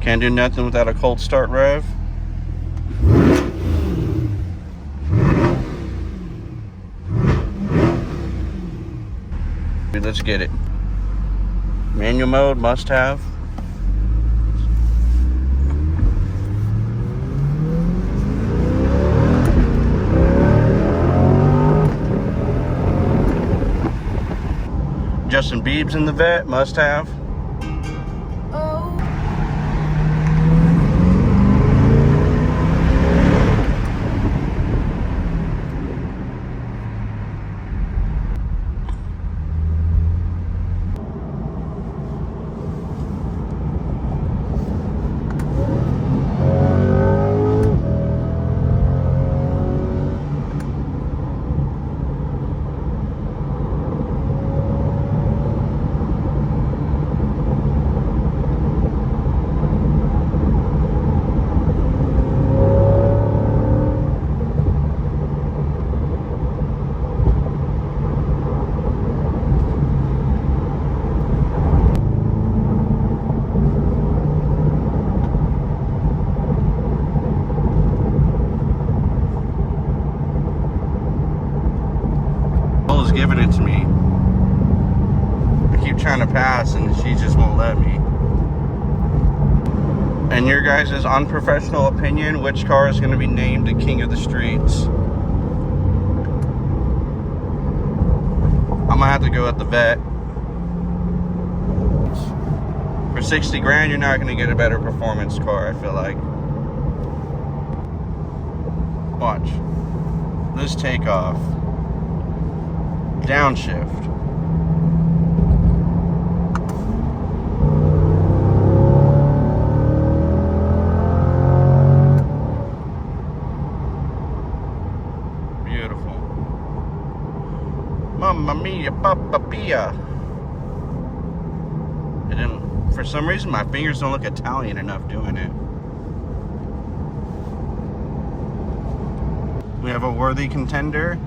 Can't do nothing without a cold start rev. Let's get it. Manual mode, must have. Justin Biebs in the vet, must have. Giving it to me. I keep trying to pass and she just won't let me. And your guys' unprofessional opinion, which car is going to be named the king of the streets? I'm gonna have to go at the vet. For 60 grand, you're not going to get a better performance car, I feel like. Watch this takeoff. Downshift. Beautiful. Mamma mia, papa pia. And then, for some reason, my fingers don't look Italian enough doing it. We have a worthy contender.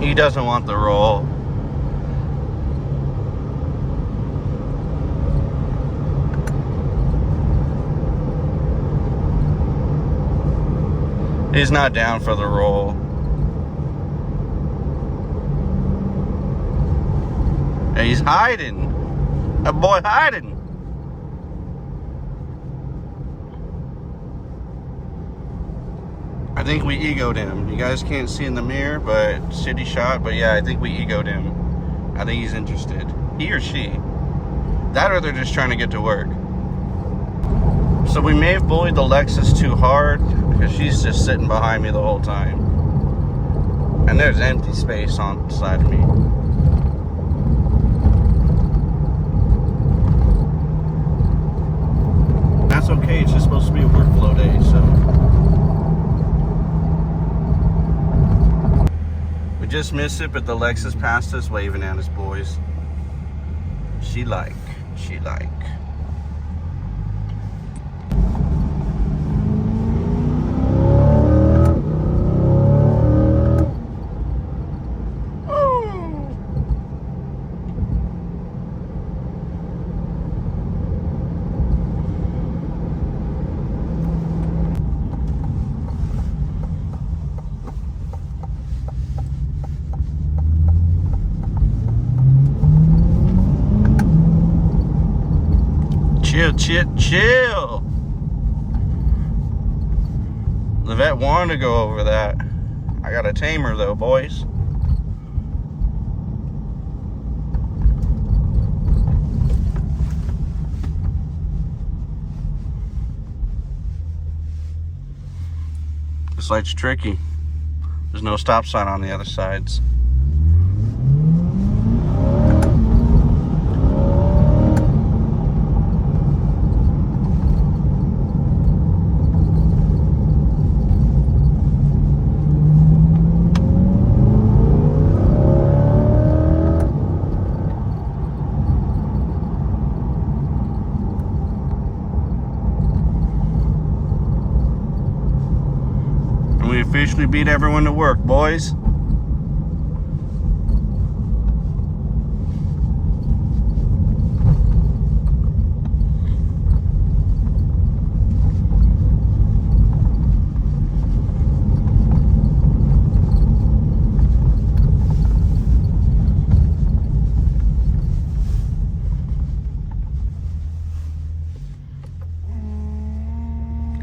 He doesn't want the roll. He's not down for the roll. And he's hiding. That boy hiding. I think we egoed him. You guys can't see in the mirror, but city shot. But yeah, I think we egoed him. I think he's interested. He or she. That or they're just trying to get to work. So we may have bullied the Lexus too hard because she's just sitting behind me the whole time. And there's empty space on the side of me. That's okay. It's just supposed to be a workflow day, so. Just missed it, but the Lexus passed us waving at us, boys. She like. Chill. The vet wanted to go over that. I got a tamer though, boys. This light's tricky. There's no stop sign on the other sides. officially beat everyone to work, boys.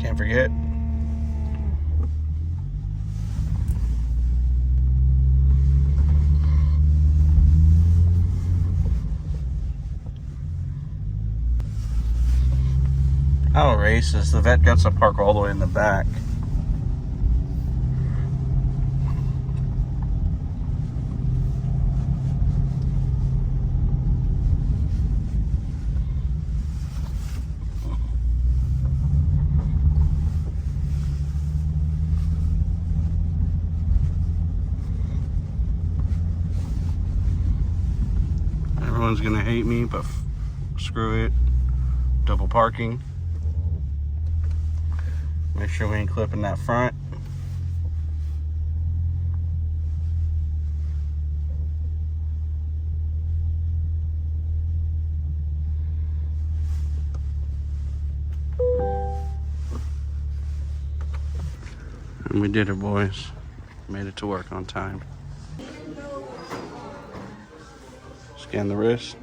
Can't forget. Oh, races. The vet gets to park all the way in the back. Everyone's gonna hate me, but screw it. Double parking. Make sure we ain't clipping that front. And we did it, boys. Made it to work on time. Scan the wrist.